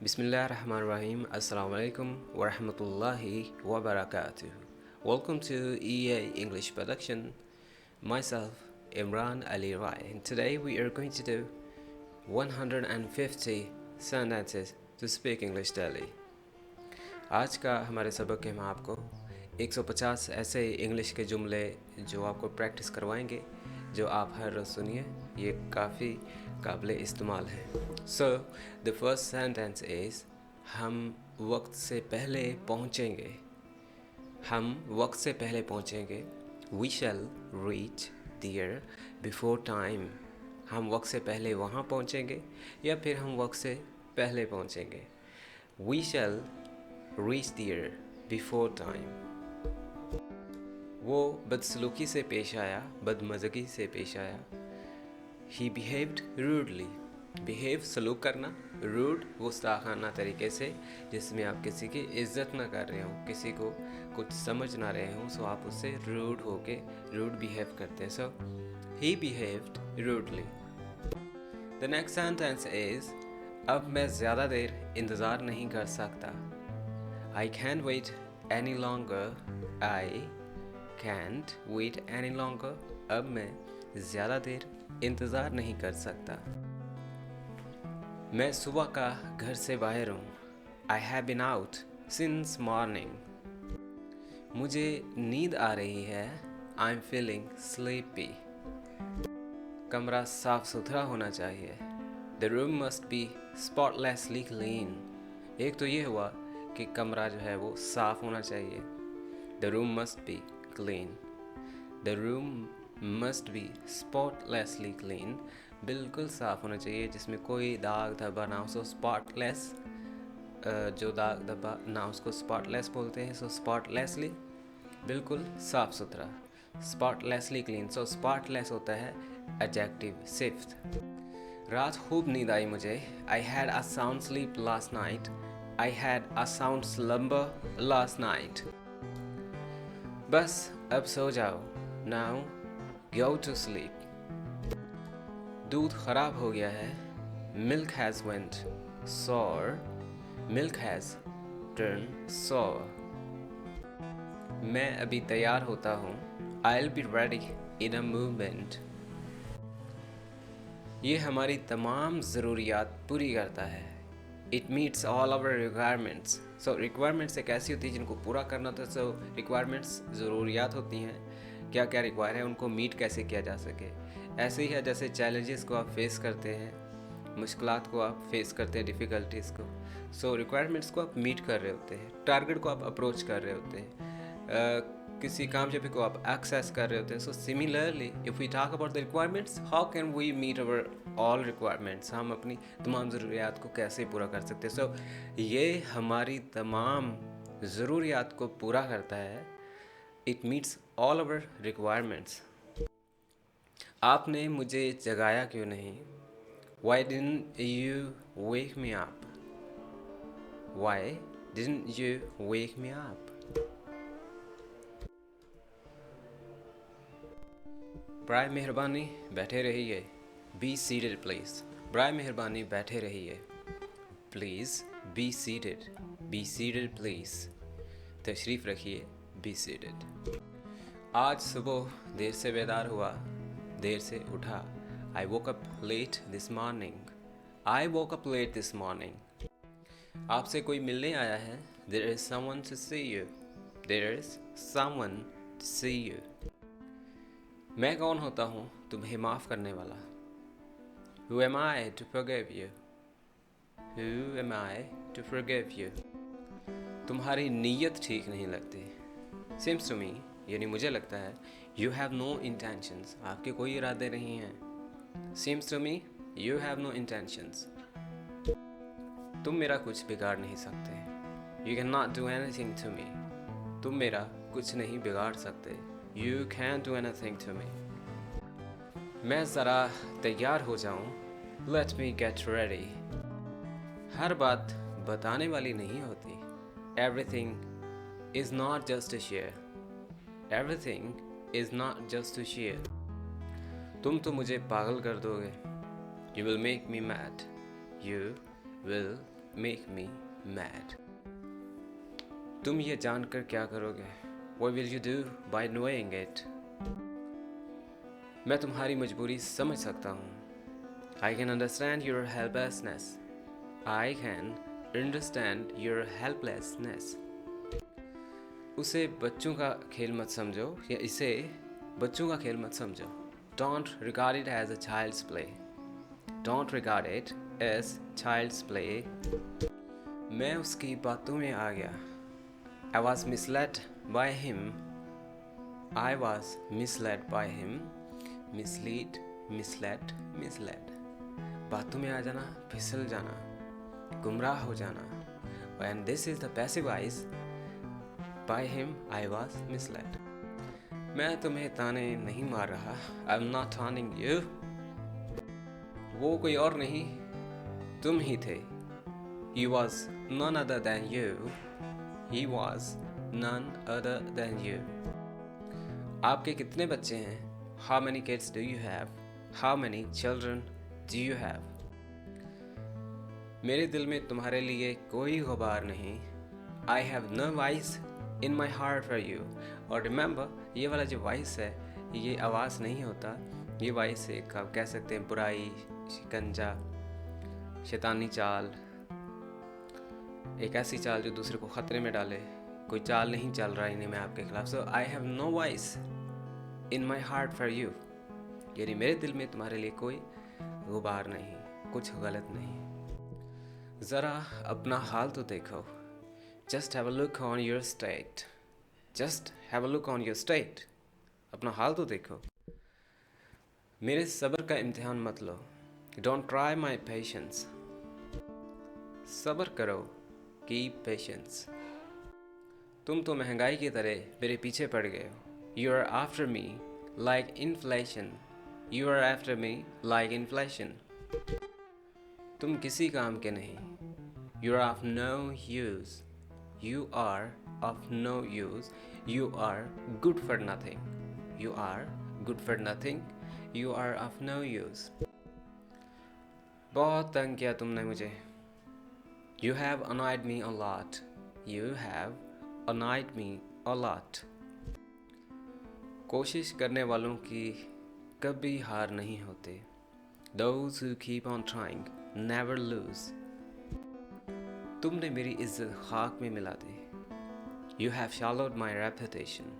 Bismillahirrahmanirrahim. Assalamu alaikum wa rahmatullahi wa barakatuh. Welcome to EA English Production. Myself, Imran Ali Rai, and today we are going to do 150 sentences to speak English daily. आज का हमारे सबक में हम आपको 150 ऐसे English के जुमले जो आपको प्रैक्टिस करवाएंगे, जो आप हर रोज़ सुनिए, ये काफ़ी काबिल इस्तेमाल है. So the first sentence is हम वक्त से पहले पहुँचेंगे. हम वक्त से पहले पहुँचेंगे. We shall reach there before time. हम वक्त से पहले वहाँ पहुँचेंगे या फिर हम वक्त से पहले पहुँचेंगे. We shall reach there before time. वो बदसलूकी से पेश आया, बदमज़गी से पेश आया. He behaved rudely. बिहेव सलूक करना, रूड गुस्ताखाना तरीके से, जिसमें आप किसी की इज्जत ना कर रहे हो, किसी को कुछ समझ ना रहे हो, सो आप उससे रूड होके रूड बिहेव करते हैं. सो he behaved rudely. The next sentence is अब मैं ज़्यादा देर इंतज़ार नहीं कर सकता. I can't wait any longer. I can't wait any longer. अब मैं ज़्यादा देर इंतज़ार नहीं कर सकता. मैं सुबह का घर से बाहर हूँ. I have been out since morning. मुझे नींद आ रही है. I'm feeling sleepy. कमरा साफ सुथरा होना चाहिए. The room must be spotlessly clean. एक तो ये हुआ कि कमरा जो है वो साफ होना चाहिए. The room must be clean. The room must be spotlessly clean. बिल्कुल साफ होना चाहिए, जिसमें कोई दाग धब्बा ना हो. सो स्पॉटलेस, जो दाग धब्बा ना उसको स्पॉटलेस बोलते हैं. सो स्पॉटलेसली बिल्कुल साफ सुथरा. Spotlessly clean. सो स्पॉटलेस होता है एडजेक्टिव सिफ्थ. रात खूब नींद आई मुझे. I had a sound sleep last night. I had a sound slumber last night. बस अब सो जाओ. Now go to sleep. दूध खराब हो गया है. Milk has went sour. Milk has turned sour. मैं अभी तैयार होता हूँ. I'll be ready in a moment. ये हमारी तमाम ज़रूरियात पूरी करता है. It meets all our requirements. So requirements एक ऐसी होती है जिनको पूरा करना होता है. So requirements ज़रूरियात होती हैं, क्या क्या रिक्वायर है, उनको मीट कैसे किया जा सके. ऐसे ही है जैसे चैलेंजेस को आप फेस करते हैं, मुश्किलात को आप फेस करते हैं, डिफ़िकल्टीज़ को. सो रिक्वायरमेंट्स को आप मीट कर रहे होते हैं, टारगेट को आप अप्रोच कर रहे होते हैं, किसी कामयाबी को आप एक्सेस कर रहे होते हैं. So similarly if we talk about the requirements, how can we meet our all requirements. हम अपनी तमाम ज़रूरियात को कैसे पूरा कर सकते हैं. सो ये हमारी तमाम ज़रूरियात को पूरा करता है. It meets all our requirements. आपने मुझे जगाया क्यों नहीं. Why didn't you wake me up? Why didn't you wake me up? बराए मेहरबानी बैठे रहिए. Be seated please. बराए मेहरबानी बैठे रहिए. Please be seated. Be seated please. तशरीफ़ रखिए. Be seated. आज सुबह देर से बेदार हुआ, देर से उठा. I woke up late this morning. I woke up late this morning. आपसे कोई मिलने आया है. There is someone to see you. There is someone to see you. मैं कौन होता हूँ तुम्हें माफ़ करने वाला. Who am I to forgive you? Who am I to forgive you? तुम्हारी नीयत ठीक नहीं लगती. Seems to me, यानी मुझे लगता है. You have no intentions. आपके कोई इरादे नहीं हैं. Seems to me, you have no intentions. तुम मेरा कुछ बिगाड़ नहीं सकते. You cannot do anything to me. तुम मेरा कुछ नहीं बिगाड़ सकते. You can't do anything to me. मैं ज़रा तैयार हो जाऊँ. Let me get ready. हर बात बताने वाली नहीं होती. Everything is not just to share. Everything is not just to share. तुम तो मुझे पागल कर दोगे. You will make me mad. You will make me mad. तुम ये जानकर क्या करोगे? What will you do by knowing it? मैं तुम्हारी मजबूरी समझ सकता हूँ. I can understand your helplessness. I can understand your helplessness. उसे बच्चों का खेल मत समझो या इसे बच्चों का खेल मत समझो. Don't regard it as a child's play. Don't regard it as child's play. मैं उसकी बातों में आ गया. I was misled by him. I was misled by him. Mislead, misled, misled. बातों में आ जाना, फिसल जाना, गुमराह हो जाना. And this is the passive voice. By him, I was misled. मैं तुम्हें ताने नहीं मार रहा. I'm not taunting you. वो कोई और नहीं, तुम ही थे. He was none other than you. He was none other than you. आपके कितने बच्चे हैं? How many kids do you have? How many children do you have? मेरे दिल में तुम्हारे लिए कोई गुबार नहीं. I have no voice in my heart for you. और remember, ये वाला जो voice है, ये आवाज़ नहीं होता. ये voice एक आप कह सकते हैं बुराई, शिकंजा, शैतानी चाल, एक ऐसी चाल जो दूसरे को ख़तरे में डाले. कोई चाल नहीं चल रहा इन्हें मैं आपके खिलाफ. So I have no voice in my heart for you. यानी मेरे दिल में तुम्हारे लिए कोई गुबार नहीं, कुछ गलत नहीं. ज़रा अपना हाल तो देखो. Just have a look on your state. Just have a look on your state. अपना हाल तो देखो. मेरे सब्र का इम्तिहान मत लो. Don't try my patience. सब्र करो. Keep patience. तुम तो महंगाई की तरह मेरे पीछे पड़ गए हो. You are after me like inflation. You are after me like inflation. तुम किसी काम के नहीं. You are of no use. You are of no use. You are good for nothing. You are good for nothing. You are of no use. बहुत तंग किया तुमने मुझे. You have annoyed me a lot. You have annoyed me a lot. कोशिश करने वालों की कभी हार नहीं होते. Those who keep on trying never lose. तुमने मेरी इज्जत खाक में मिला दी. You have shallowed my reputation.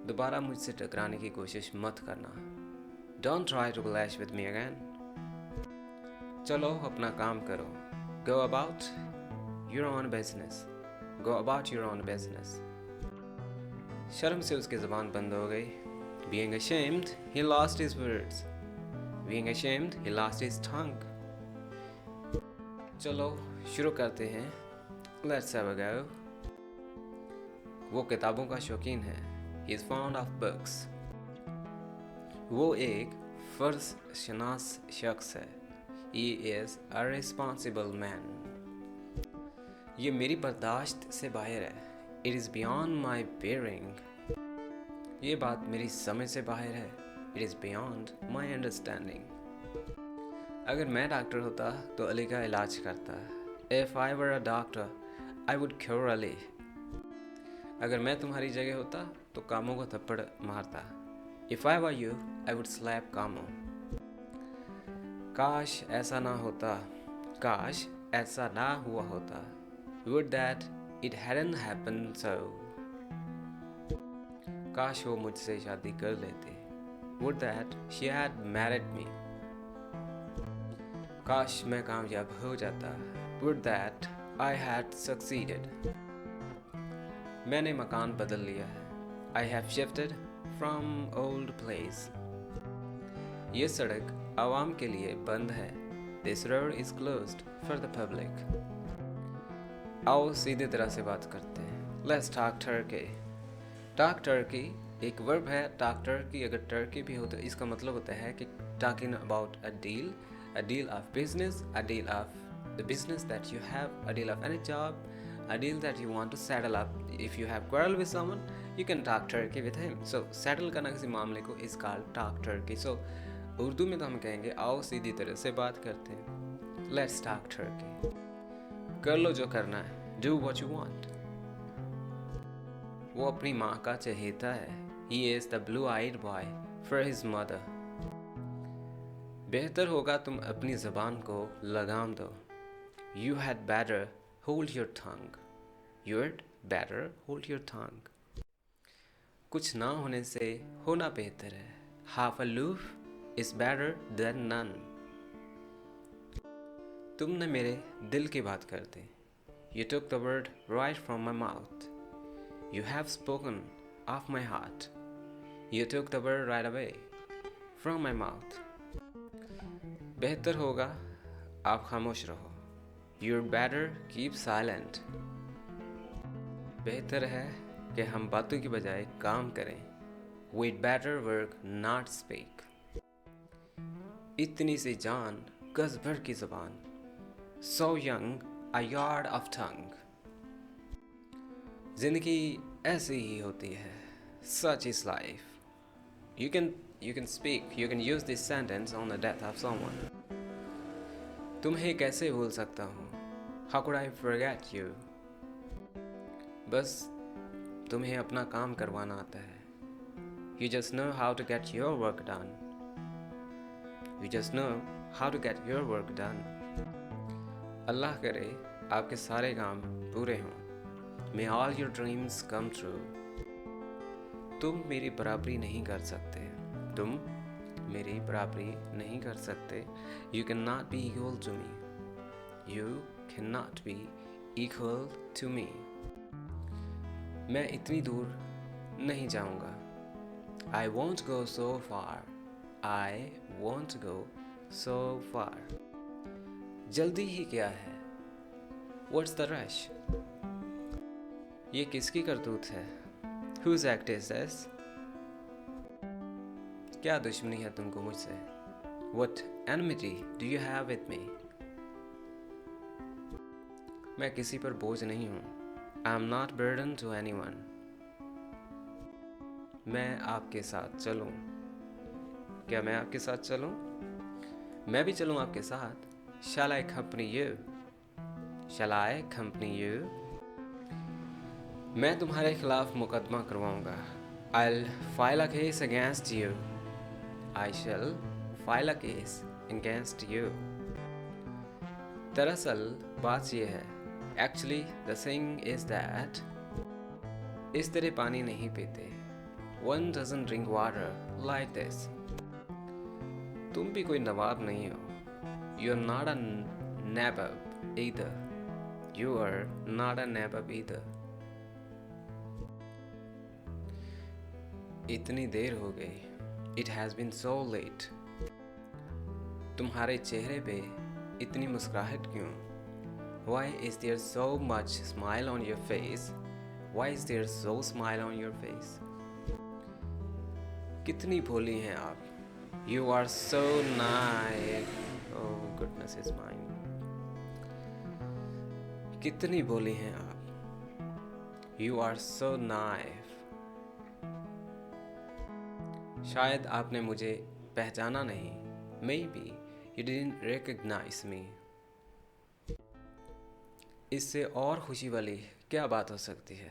दोबारा मुझसे टकराने की कोशिश मत करना. Don't try to clash with me again. चलो अपना काम करो. Go about your own business. Go about your own business. शर्म से उसकी ज़बान बंद हो गई. Being ashamed, he lost his words. Being ashamed, he lost his tongue. चलो शुरू करते हैं. Let's have a go. वो किताबों का शौकीन है. He is fond of books. वो एक फ़र्ज शनास शख्स है. He is a responsible man. ये मेरी बर्दाश्त से बाहर है. It is beyond my bearing. ये बात मेरी समझ से बाहर है. It is beyond my understanding. अगर मैं डॉक्टर होता तो अली का इलाज करता. If I were a doctor, I would cure Ali. अगर मैं तुम्हारी जगह होता तो कामों को थप्पड़ मारता. If I were you, I would slap कामों. काश ऐसा ना होता. काश ऐसा ना हुआ होता. Would that it hadn't happened so. काश वो मुझसे शादी कर लेते. Would that she had married me. काश मैं कामयाब हो जाता. Would that I had succeeded. मैंने मकान बदल लिया है. I have shifted from old place. ये सड़क आवाम के लिए बंद है. This road is closed for the public. आओ सीधे तरह से बात करते हैं. Let's talk turkey. Talk turkey एक वर्ब है. Talk turkey अगर turkey भी हो तो इसका मतलब होता है कि talking about a deal of business, a deal of the business that you have, a deal of any job, a deal that you want to settle up. If you have quarrel with someone, you can talk turkey with him. So settle करना किसी मामले को is called talk turkey. So Urdu में तो हम कहेंगे आओ सीधी तरह से बात करते हैं. Let's talk turkey. कर लो जो करना है. Do what you want. वो अपनी माँ का चहेता है. He is the blue-eyed boy for his mother. बेहतर होगा तुम अपनी ज़बान को लगाम दो. You had better hold your tongue. You'd better hold your tongue. कुछ ना होने से होना बेहतर है. Half aloof is better than none. तुमने मेरे दिल की बात कर दी. You took the word right from my mouth. You have spoken of my heart. You took the word right away from my mouth. बेहतर होगा आप खामोश रहो. You'd better keep silent. बेहतर है कि हम बातों की बजाय काम करें. We'd better work not speak. इतनी सी जान गज भर की ज़बान. So young, a yard of tongue. ज़िंदगी ऐसी ही होती है. Such is life. You can speak, you can use this sentence on the death of someone. तुम्हें कैसे भूल सकता हूँ? How could I forget you? बस तुम्हें अपना काम करवाना आता है. You just know how to get your work done. You just know how to get your work done. अल्लाह करे आपके सारे काम पूरे हों. May all your dreams come true. तुम मेरी बराबरी नहीं कर सकते. तुम मेरी बराबरी नहीं कर सकते. You cannot be equal to me. You cannot be equal to me. मैं इतनी दूर नहीं जाऊंगा. I won't go so far. I won't go so far. जल्दी ही क्या है? What's the rush? ये किसकी करतूत है? Whose act is this? क्या दुश्मनी है तुमको मुझसे? What enmity do you have with me? मैं किसी पर बोझ नहीं हूँ. I am not burden to anyone. मैं आपके साथ चलूँ. क्या मैं आपके साथ चलूँ? मैं भी चलूँ आपके साथ. Shall I accompany you? Shall I accompany you? मैं तुम्हारे खिलाफ मुकदमा करवाऊंगा. I'll file a case against you. I shall file a case against you. दरअसल बात ये है. Actually, the thing is that इस तरह पानी नहीं पीते. One doesn't drink water like this. तुम भी कोई नवाब नहीं हो. You're not a nabab either. You are not a nabab either. इतनी देर हो गई. It has been so late. तुम्हारे चेहरे पे इतनी मुस्कुराहट क्यों? Why is there so much smile on your face? Why is there so smile on your face? कितनी भोली हैं आप. You are so naive. Oh, goodness is mine. कितनी भोली हैं आप. You are so naive. शायद आपने मुझे पहचाना नहीं. Maybe you didn't recognize me. इससे और खुशी वाली क्या बात हो सकती है?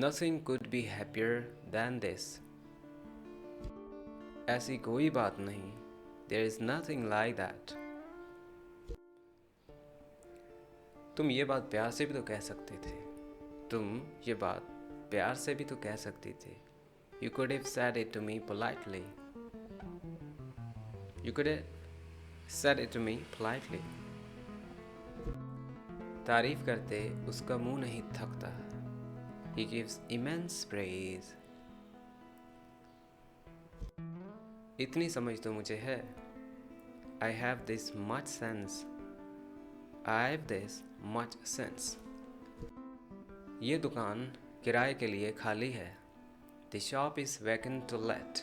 Nothing could be happier than this. ऐसी कोई बात नहीं. There is nothing like that. तुम ये बात प्यार से भी तो कह सकते थे. तुम ये बात प्यार से भी तो कह सकती थी. You could have said it to me politely. You could have said it to me politely. तारीफ करते उसका मुंह नहीं थकता. He gives immense praise. इतनी समझ तो मुझे है. I have this much sense. I have this much sense. ये दुकान किराए के लिए खाली है. The shop is vacant to let.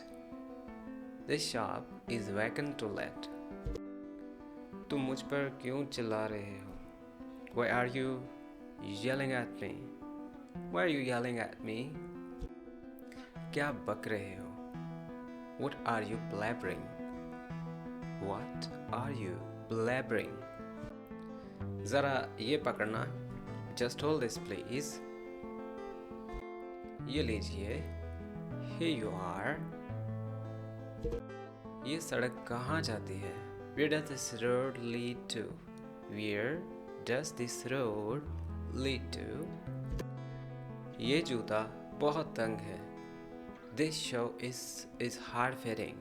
This shop is vacant to let. तुम मुझ पर क्यों चिल्ला रहे हो? Why are you yelling at me? Why are you yelling at me? क्या बक रहे हो? What are you blabbering? What are you blabbering? ज़रा ये पकड़ना, जस्ट होल्ड दिस प्लीज़। ये लीजिए, here you are। ये सड़क कहाँ जाती है? Where does this road lead to? Where does this road lead to? ये जूता बहुत तंग है। This shoe is hard fitting।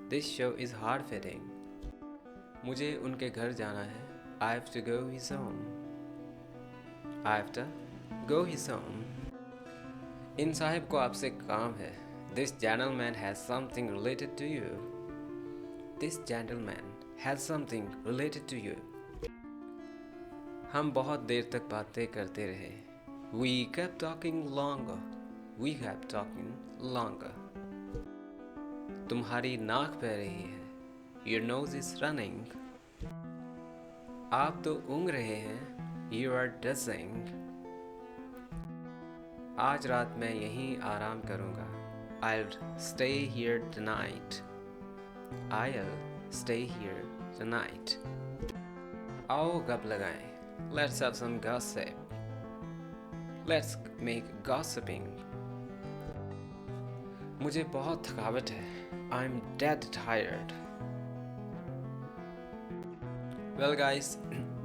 This shoe is hard fitting। मुझे उनके घर जाना है। I have to go his home। I have to go his home। इन साहिब को आपसे काम है। This gentleman has something related to you। This gentleman has something related to you। हम बहुत देर तक बातें करते रहे। We kept talking longer। We kept talking longer। तुम्हारी नाक बह रही है। Your nose is running। आप तो ऊँघ रहे हैं। You are dozing। आज रात मैं यहीं आराम करूँगा। I'll stay here tonight। I'll stay here tonight। आओ गप लगाएं। Let's have some gossip। Let's make gossiping। मुझे बहुत थकावट है। I'm dead tired। Well guys,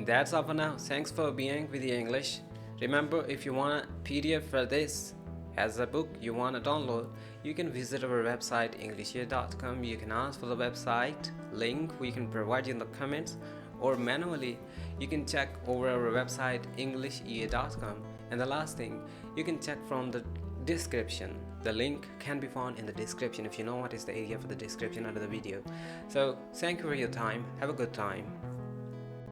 that's all for now. Thanks for being with the English. Remember, if you want a PDF for this as a book you want to download, you can visit our website englishyear.com. You can ask for the website link, we can provide you in the comments, or manually you can check over our website englishyear.com. And the last thing, you can check from the description. The link can be found in the description if you know what is the area for the description under the video. So thank you for your time. Have a good time.